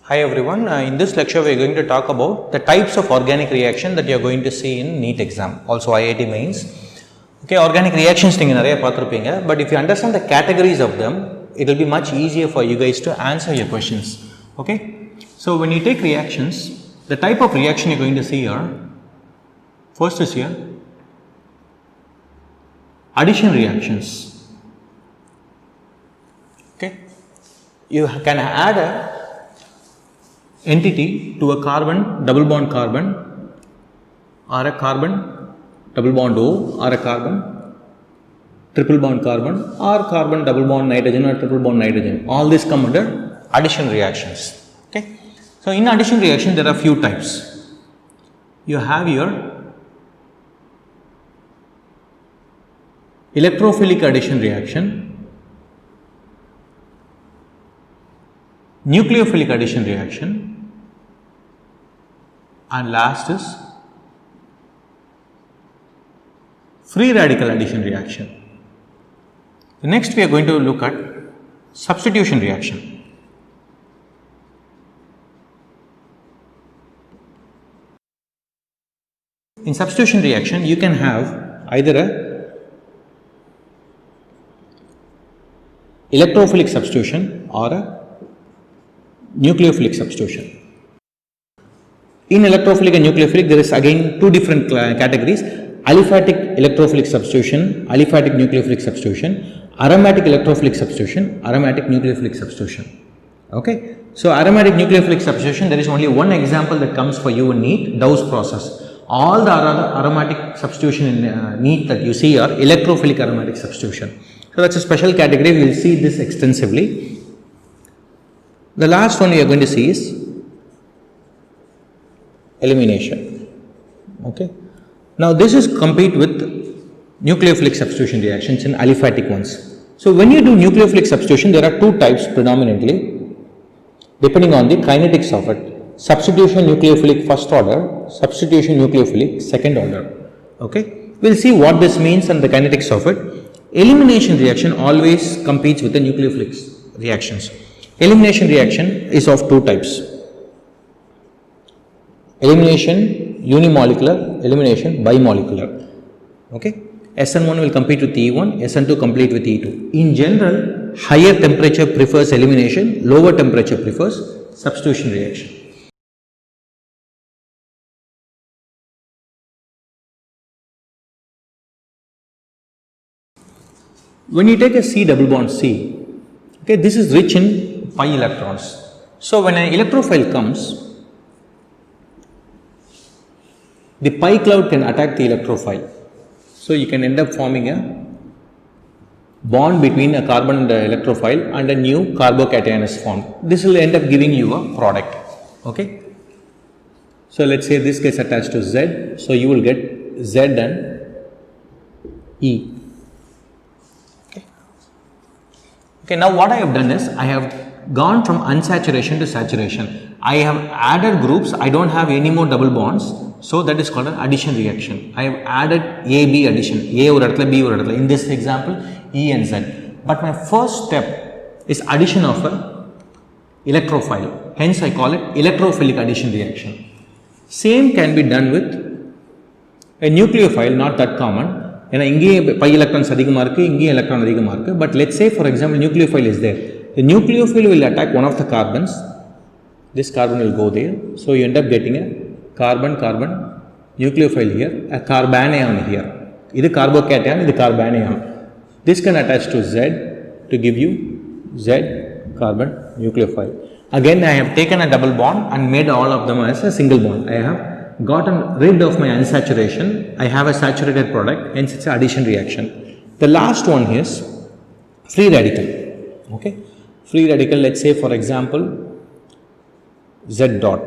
Hi everyone, in this lecture we are going to talk about the types of organic reaction that you are going to see in NEET exam, also IIT mains. Okay, organic reactions thing nariya paathirupinga, but if you understand the categories of them, it will be much easier for you guys to answer your questions. Okay, so when you take reactions, the type of reaction you are going to see here, first is here, addition reactions. Okay, you can add a entity to a carbon double bond carbon or a carbon double bond O or a carbon triple bond carbon or carbon double bond nitrogen or triple bond nitrogen. All these come under addition reactions. Okay. So in addition reaction there are few types. You have your electrophilic addition reaction, nucleophilic addition reaction, and last is free radical addition reaction. Next we are going to look at substitution reaction. In substitution reaction you can have either a electrophilic substitution or a nucleophilic substitution. In electrophilic and nucleophilic there is again two different categories: aliphatic electrophilic substitution, aliphatic nucleophilic substitution, aromatic electrophilic substitution, aromatic nucleophilic substitution. Okay, so aromatic nucleophilic substitution, there is only one example that comes for you in NEET, Dow's process. All the other aromatic substitution in NEET that you see are electrophilic aromatic substitution. So that's a special category, we will see this extensively. The last one we are going to see is elimination. Okay. Now this is compete with nucleophilic substitution reactions and aliphatic ones. So when you do nucleophilic substitution, there are two types predominantly, depending on the kinetics of it: substitution nucleophilic first order, substitution nucleophilic second order. Okay. We'll see what this means and the kinetics of it. Elimination reaction always competes with the nucleophilic reactions. Elimination reaction is of two types: elimination unimolecular, elimination bimolecular. Okay, SN1 will compete with E1, SN2 compete with E2. In general, higher temperature prefers elimination, lower temperature prefers substitution reaction. When you take a C double bond C, okay, this is rich in pi electrons. So when an electrophile comes, the pi cloud can attack the electrophile. So you can end up forming a bond between a carbon and the electrophile, and a new carbocation is formed. This will end up giving you a product. Okay. So let's say this gets attached to Z. So you will get Z and E. Okay, now what I have done is I have gone from unsaturation to saturation. I have added groups, I don't have any more double bonds, so that is called an addition reaction. I have added AB addition, A or B or in this example E and Z. But my first step is addition of a electrophile, hence I call it electrophilic addition reaction. Same can be done with a nucleophile, not that common. ஏன்னா இங்கேயே by electrons அதிகமாக இருக்குது, இங்கேயும் electron அதிகமாக இருக்குது. But let's say for example nucleophile is there. The nucleophile will attack one of the carbons. This carbon will go there. So you end up getting a carbon-carbon nucleophile here, a carbanion here. This is carbocation, this is carbanion. This can attach to Z to give you Z carbon nucleophile. Again I have taken a double bond and made all of them as a single bond. I have gotten rid of my unsaturation, I have a saturated product, hence it's an addition reaction. The last one is free radical. Okay, free radical, let's say for example Z dot.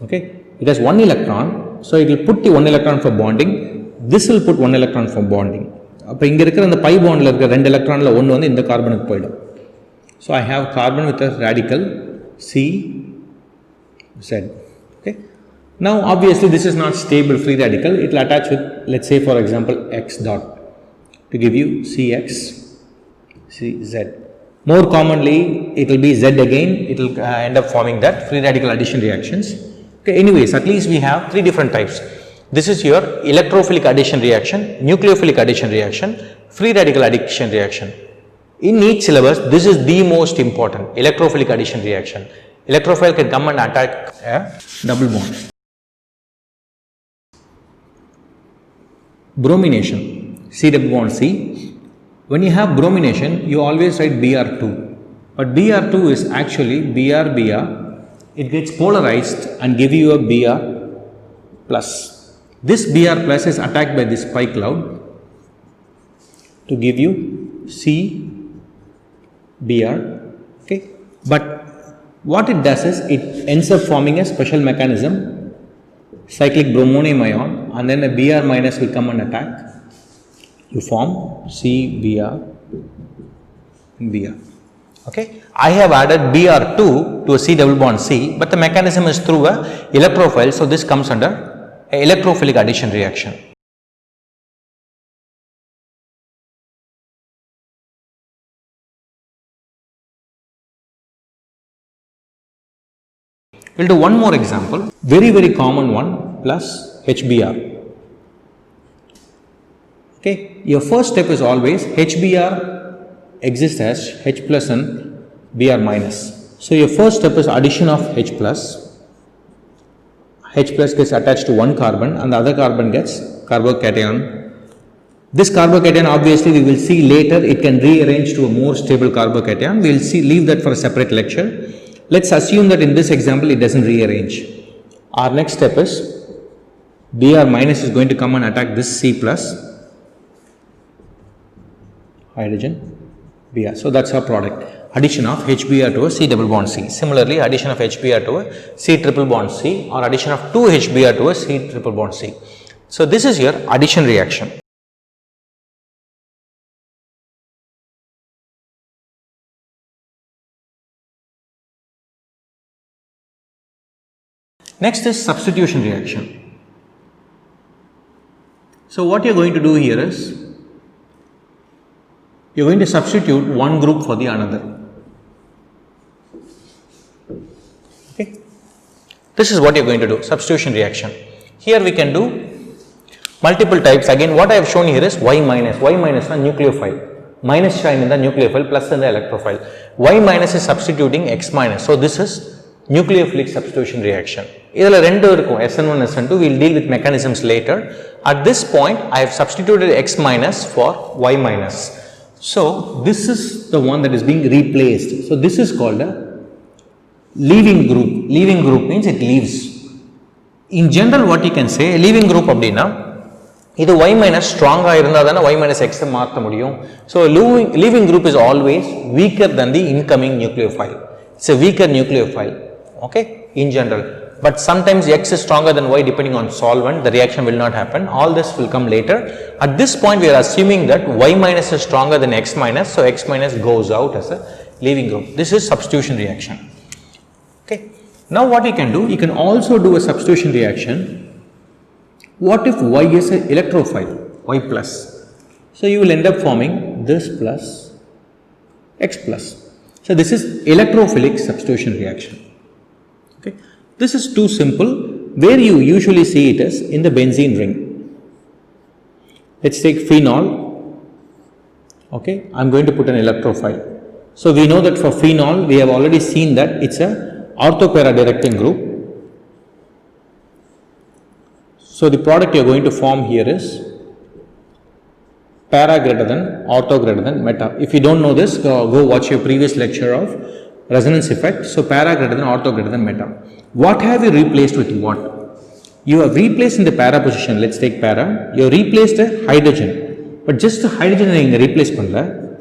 Okay, it has one electron, so it will put the one electron for bonding, this will put one electron for bonding. அப்போ இங்கே இருக்கிற அந்த by பாண்டில் இருக்கிற ரெண்டு எலக்ட்ரானில் ஒன்று வந்து இந்த கார்பனுக்கு போயிடும். So I have carbon with a radical C Z. Okay. Now obviously this is not stable free radical, it will attach with, let's say for example X dot to give you CX, CZ. More commonly, it will be Z again, it will end up forming that free radical addition reactions. Okay, anyways, at least we have 3 different types. This is your electrophilic addition reaction, nucleophilic addition reaction, free radical addition reaction. In each syllabus, this is the most important, electrophilic addition reaction. Electrophile can come and attack a double bond. Bromination, C double bond C. When you have bromination, you always write Br2. But Br2 is actually Br. It gets polarized and give you a Br plus. This Br plus is attacked by this pi cloud to give you C Br. Okay. But what it does is it ends up forming a special mechanism, cyclic bromonium ion, and then a Br minus will come and attack. You form CBr and Br. Okay. I have added Br2 to a C double bond C, but the mechanism is through a electrophile, so this comes under a electrophilic addition reaction. We will do one more example, very common one, plus HBr. Okay, your first step is always HBr exists as H plus and Br minus. So your first step is addition of H plus. H plus gets attached to one carbon and the other carbon gets carbocation. This carbocation obviously we will see later, it can rearrange to a more stable carbocation. We will see, leave that for a separate lecture. Let's assume that in this example it doesn't rearrange. Our next step is Br minus is going to come and attack this C plus hydrogen Br. So that's our product. Addition of HBr to a C double bond C. Similarly, addition of HBr to a C triple bond C, or addition of 2 HBr to a C triple bond C. So this is your addition reaction. Next is substitution reaction. So what you are going to do here is, you are going to substitute one group for the another. Okay. This is what you are going to do, substitution reaction. Here we can do multiple types. Again, what I have shown here is Y minus. Y minus is nucleophile. Minus sign in the nucleophile, plus in the electrophile. Y minus is substituting X minus. So this is nucleophilic substitution reaction. SN1, SN2, we will deal with mechanisms later. At this point, I have substituted X minus for Y minus. So this is the one that is being replaced. So this is called a leaving group. Leaving group means it leaves. In general, what you can say, leaving group abdina, either Y minus strong than Y minus X martha mudiyum. So leaving group is always weaker than the incoming nucleophile. It's a weaker nucleophile. Okay, in general. But sometimes X is stronger than Y depending on solvent, the reaction will not happen. All this will come later. At this point, we are assuming that Y minus is stronger than X minus, so X minus goes out as a leaving group. This is substitution reaction. Okay. Now what you can do, you can also do a substitution reaction. What if Y is an electrophile, Y plus? So you will end up forming this plus X plus. So this is electrophilic substitution reaction. Okay. This is too simple. Where you usually see it is in the benzene ring. Let's take phenol. Okay, I am going to put an electrophile. So we know that for phenol, we have already seen that it's a orthopara directing group. So the product you are going to form here is para greater than, ortho greater than, meta. If you don't know this, go watch your previous lecture of resonance effect. So para greater than, ortho greater than, meta. What have you replaced with what? You have replaced in the para position, let's take para, you have replaced a hydrogen. But just the hydrogen you replace pannala.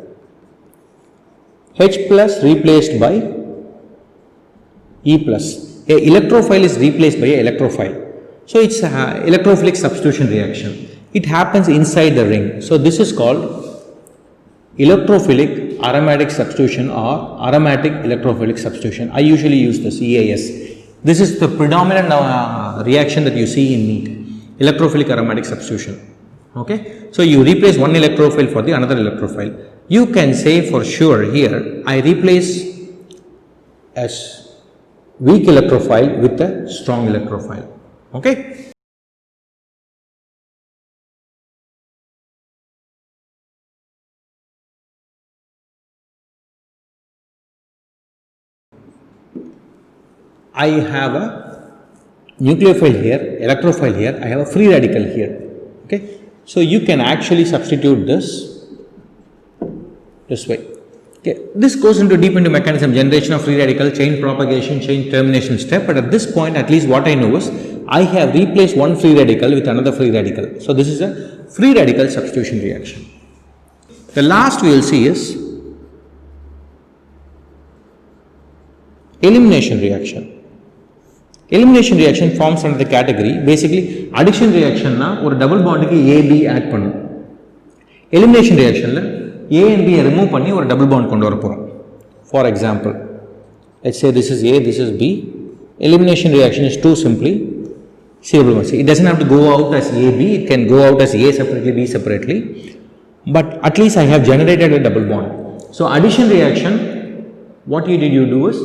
H plus replaced by E plus. A electrophile is replaced by a electrophile. So it's a electrophilic substitution reaction. It happens inside the ring. So this is called electrophilic aromatic substitution or aromatic electrophilic substitution. I usually use this EAS. This is the predominant reaction that you see in NEET, electrophilic aromatic substitution. Okay. So you replace one electrophile for the another electrophile. you can say for sure here I replace a weak electrophile with a strong electrophile. Okay. I have a nucleophile here, electrophile here, I have a free radical here. Okay. So you can actually substitute this way. Okay. This goes into deep into mechanism, generation of free radical, chain propagation, chain termination step, but at this point at least what I know is I have replaced one free radical with another free radical. So this is a free radical substitution reaction. The last we will see is elimination reaction. Elimination reaction forms under the category basically addition reaction na or double bond ku A B add pannum. Elimination reaction la A and B remove panni or double bond kondu varaporom. For example, let's say this is A, this is B. Elimination reaction is too simply C-double bond. It doesn't have to go out as AB, it can go out as A separately, B separately, but at least I have generated a double bond. So addition reaction, what you do is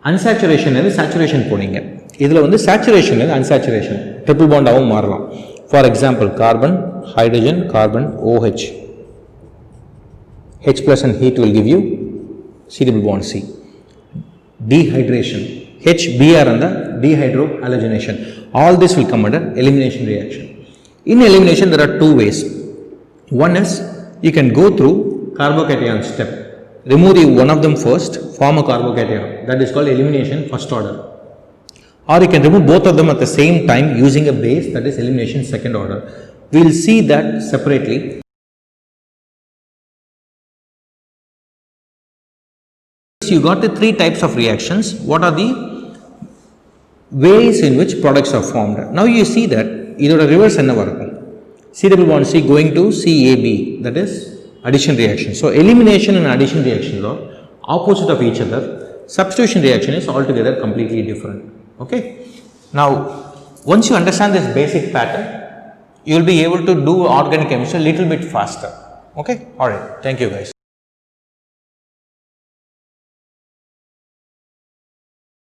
unsaturation and saturation போனீங்க. இதில் வந்து saturation and unsaturation triple bond ஆகவும் மாறலாம். For example, carbon, hydrogen, carbon, OH. H plus and heat will give you C double bond C. Dehydration, HBr and the dehydrohalogenation. All this will come under elimination reaction. In elimination, there are two ways. One is you can go through carbocation step. Remove one of them first, form a carbocation. That is called elimination first order. Or you can remove both of them at the same time using a base, that is elimination second order. We will see that separately. You got the three types of reactions. What are the ways in which products are formed? Now you see that either a reverse enna varukum. C double bond C going to CAB, that is addition reaction. So elimination and addition reaction are opposite of each other. Substitution reaction is altogether completely different. Okay. Now once you understand this basic pattern, you will be able to do organic chemistry a little bit faster. Okay. All right. Thank you guys.